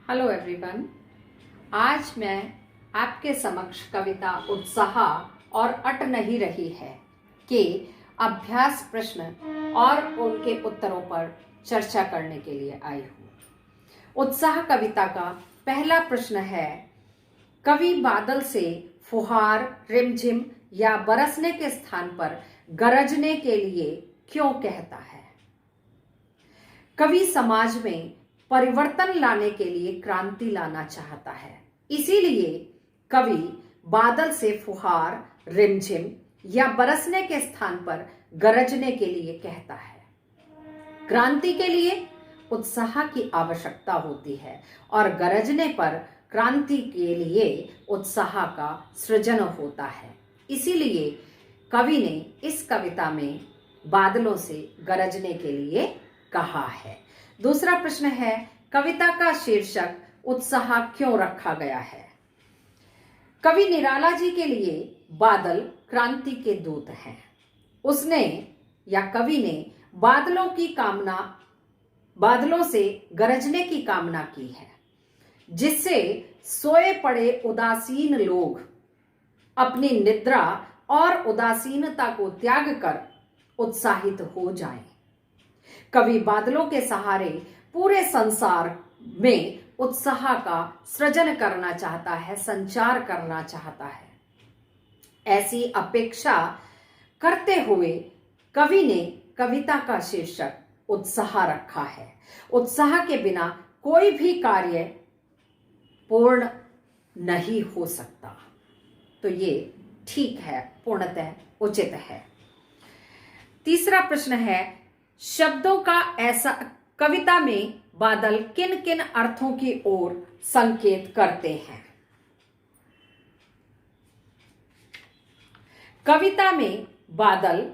Hello everyone. आज मैं आपके समक्ष कविता उत्साह और अट नहीं रही है के अभ्यास प्रश्न और उनके उत्तरों पर चर्चा करने के लिए आई हूँ। उत्साह कविता का पहला प्रश्न है, कवि बादल से फुहार, रिमझिम या बरसने के स्थान पर गरजने के लिए क्यों कहता है? कवि समाज में परिवर्तन लाने के लिए क्रांति लाना चाहता है, इसीलिए कवि बादल से फुहार, रिमझिम या बरसने के स्थान पर गरजने के लिए कहता है। क्रांति के लिए उत्साह की आवश्यकता होती है और गरजने पर क्रांति के लिए उत्साह का सृजन होता है। इसीलिए कवि ने इस कविता में बादलों से गरजने के लिए कहा है। दूसरा प्रश्न है, कविता का शीर्षक उत्साह क्यों रखा गया है? कवि निराला जी के लिए बादल क्रांति के दूत हैं। उसने या कवि ने बादलों से गरजने की कामना की है, जिससे सोए पड़े उदासीन लोग अपनी निद्रा और उदासीनता को त्याग कर उत्साहित हो जाएं। कवि बादलों के सहारे पूरे संसार में उत्साह का सृजन करना चाहता है, संचार करना चाहता है। ऐसी अपेक्षा करते हुए कवि ने कविता का शीर्षक उत्साह रखा है। उत्साह के बिना कोई भी कार्य पूर्ण नहीं हो सकता, तो ये ठीक है, पूर्णतः उचित है। तीसरा प्रश्न है, शब्दों का ऐसा कविता में बादल किन किन अर्थों की ओर संकेत करते हैं? कविता में बादल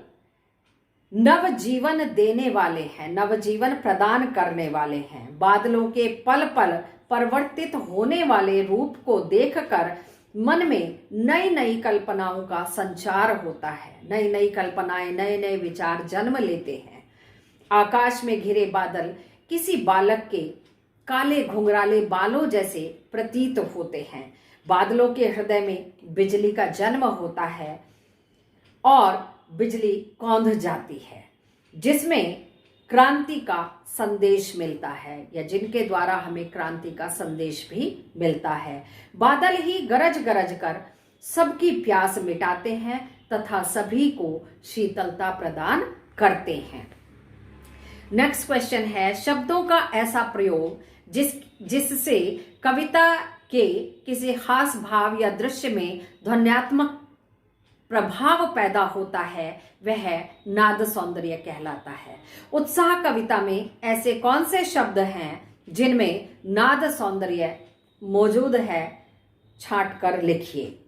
नवजीवन देने वाले हैं, नवजीवन प्रदान करने वाले हैं। बादलों के पल पल परिवर्तित होने वाले रूप को देखकर मन में नई नई कल्पनाओं का संचार होता है। नई नई कल्पनाएं, नए नए विचार जन्म लेते हैं। आकाश में घिरे बादल किसी बालक के काले घुंघराले बालों जैसे प्रतीत होते हैं। बादलों के हृदय में बिजली का जन्म होता है और बिजली कौंध जाती है, जिसमें क्रांति का संदेश मिलता है, या जिनके द्वारा हमें क्रांति का संदेश भी मिलता है। बादल ही गरज गरज कर सबकी प्यास मिटाते हैं तथा सभी को शीतलता प्रदान करते हैं। नेक्स्ट क्वेश्चन है, शब्दों का ऐसा प्रयोग जिससे कविता के किसी खास भाव या दृश्य में ध्वन्यात्मक प्रभाव पैदा होता है, वह नाद सौंदर्य कहलाता है। उत्साह कविता में ऐसे कौन से शब्द हैं जिनमें नाद सौंदर्य मौजूद है? छांट कर लिखिए।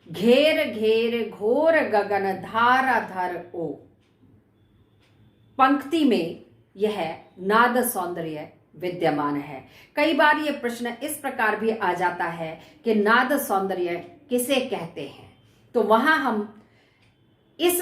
घेर घेर घोर गगन धारा धर ओ, पंक्ति में यह नाद सौंदर्य विद्यमान है। कई बार यह प्रश्न इस प्रकार भी आ जाता है कि नाद सौंदर्य किसे कहते हैं, तो वहां हम इस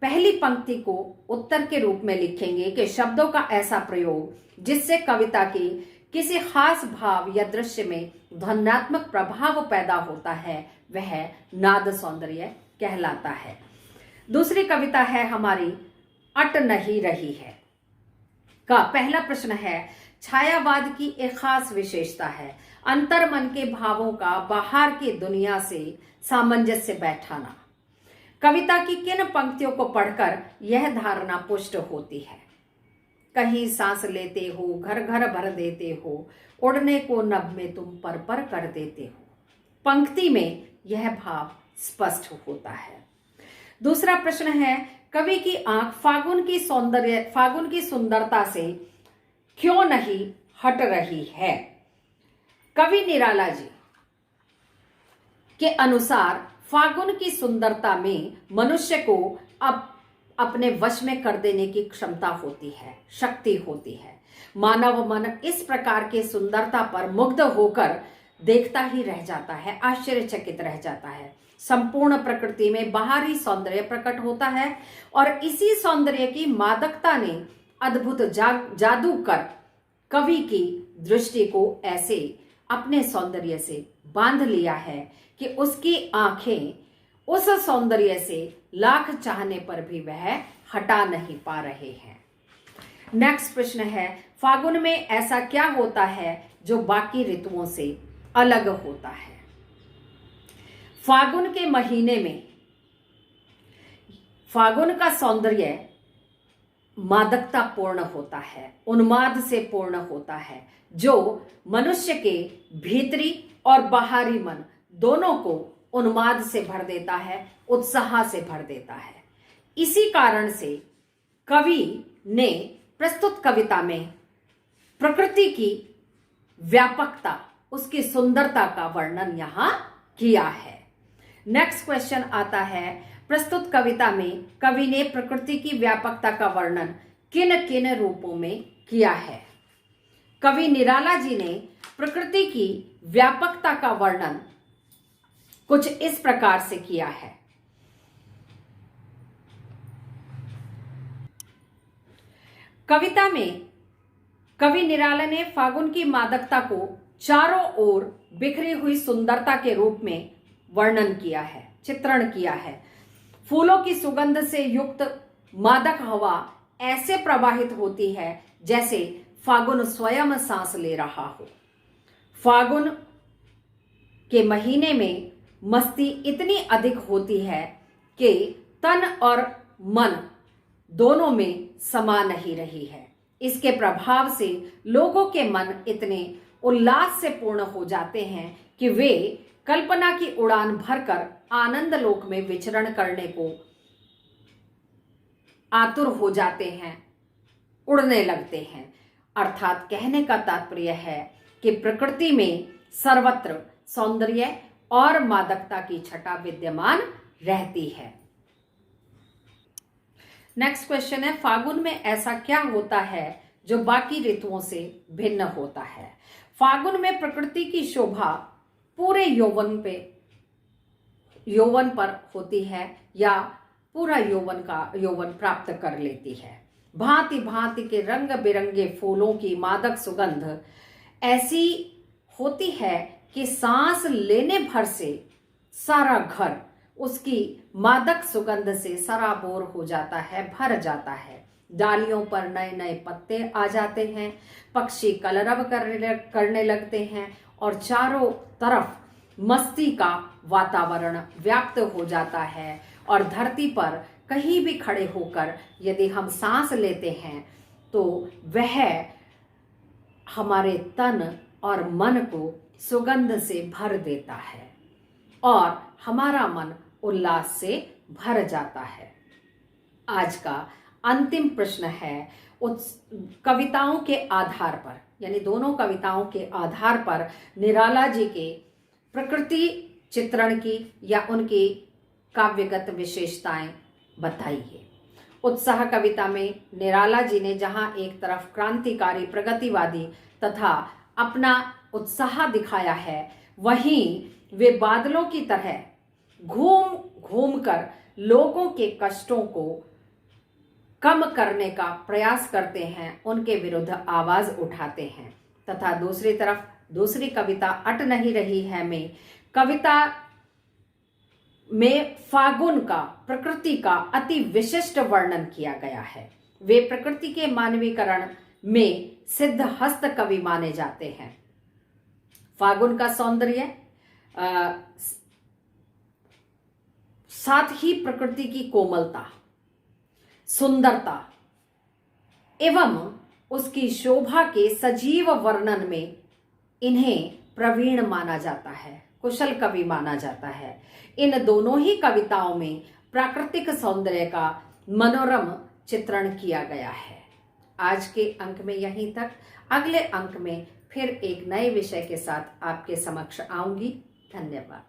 पहली पंक्ति को उत्तर के रूप में लिखेंगे कि शब्दों का ऐसा प्रयोग जिससे कविता की किसी खास भाव या दृश्य में ध्वन्यात्मक प्रभाव पैदा होता है, वह नाद सौंदर्य कहलाता है। दूसरी कविता है हमारी अट नहीं रही है का पहला प्रश्न है, छायावाद की एक खास विशेषता है अंतर्मन के भावों का बाहर की दुनिया से सामंजस्य बैठाना। कविता की किन पंक्तियों को पढ़कर यह धारणा पुष्ट होती है? कहीं सांस लेते हो, घर घर भर देते हो, उड़ने को नभ में तुम पर पर कर देते हो। पंक्ति में यह भाव स्पष्ट होता है। दूसरा प्रश्न है, कवि की आंख फागुन की सुंदरता से क्यों नहीं हट रही है? कवि निराला जी के अनुसार फागुन की सुंदरता में मनुष्य को अब अपने वश में कर देने की क्षमता होती है, शक्ति होती है। मानव मन इस प्रकार के सुंदरता पर मुग्ध होकर देखता ही रह जाता है, आश्चर्यचकित रह जाता है। संपूर्ण प्रकृति में बाहरी सौंदर्य प्रकट होता है और इसी सौंदर्य की मादकता ने अद्भुत जादू कर कवि की दृष्टि को ऐसे अपने सौंदर्य से बांध लिया है कि उसकी आंखें उस सौंदर्य से लाख चाहने पर भी वह हटा नहीं पा रहे हैं। नेक्स्ट प्रश्न है, फागुन में ऐसा क्या होता है जो बाकी ऋतुओं से अलग होता है? फागुन के महीने में फागुन का सौंदर्य मादकता पूर्ण होता है, उन्माद से पूर्ण होता है, जो मनुष्य के भीतरी और बाहरी मन दोनों को उन्माद से भर देता है, उत्साह से भर देता है। इसी कारण से कवि ने प्रस्तुत कविता में प्रकृति की व्यापकता, उसकी सुंदरता का वर्णन यहां किया है। नेक्स्ट क्वेश्चन आता है, प्रस्तुत कविता में कवि ने प्रकृति की व्यापकता का वर्णन किन किन रूपों में किया है? कवि निराला जी ने प्रकृति की व्यापकता का वर्णन कुछ इस प्रकार से किया है। कविता में कवि निराला ने फागुन की मादकता को चारों ओर बिखरी हुई सुंदरता के रूप में वर्णन किया है, चित्रण किया है। फूलों की सुगंध से युक्त मादक हवा ऐसे प्रवाहित होती है जैसे फागुन स्वयं सांस ले रहा हो। फागुन के महीने में मस्ती इतनी अधिक होती है कि तन और मन दोनों में समा नहीं रही है। इसके प्रभाव से लोगों के मन इतने उल्लास से पूर्ण हो जाते हैं कि वे कल्पना की उड़ान भरकर आनंद लोक में विचरण करने को आतुर हो जाते हैं, उड़ने लगते हैं। अर्थात कहने का तात्पर्य है कि प्रकृति में सर्वत्र सौंदर्य और मादकता की छटा विद्यमान रहती है। नेक्स्ट क्वेश्चन है, फागुन में ऐसा क्या होता है जो बाकी ऋतुओं से भिन्न होता है? फागुन में प्रकृति की शोभा पूरे यौवन पर होती है या पूरा यौवन प्राप्त कर लेती है। भांति भांति के रंग बिरंगे फूलों की मादक सुगंध ऐसी होती है कि सांस लेने भर से सारा घर उसकी मादक सुगंध से सराबोर हो जाता है, भर जाता है। डालियों पर नए नए पत्ते आ जाते हैं, पक्षी कलरव करने लगते हैं और चारों तरफ मस्ती का वातावरण व्याप्त हो जाता है। और धरती पर कहीं भी खड़े होकर यदि हम सांस लेते हैं तो वह हमारे तन और मन को सुगंध से भर देता है और हमारा मन उल्लास से भर जाता है। आज का अंतिम प्रश्न है, उस कविताओं के आधार पर, यानी दोनों कविताओं के आधार पर निराला जी के प्रकृति चित्रण की या उनकी काव्यगत विशेषताएं बताइए। उत्साह कविता में निराला जी ने जहां एक तरफ क्रांतिकारी, प्रगतिवादी तथा अपना उत्साह दिखाया है, वहीं वे बादलों की तरह घूम घूम कर लोगों के कष्टों को कम करने का प्रयास करते हैं, उनके विरुद्ध आवाज उठाते हैं। तथा दूसरी तरफ दूसरी कविता अट नहीं रही है में कविता में फागुन का, प्रकृति का अति विशिष्ट वर्णन किया गया है। वे प्रकृति के मानवीकरण में सिद्ध हस्त कवि माने जाते हैं। फागुन का सौंदर्य साथ ही प्रकृति की कोमलता, सुंदरता एवं उसकी शोभा के सजीव वर्णन में इन्हें प्रवीण माना जाता है, कुशल कवि माना जाता है। इन दोनों ही कविताओं में प्राकृतिक सौंदर्य का मनोरम चित्रण किया गया है। आज के अंक में यहीं तक। अगले अंक में फिर एक नए विषय के साथ आपके समक्ष आऊंगी। धन्यवाद।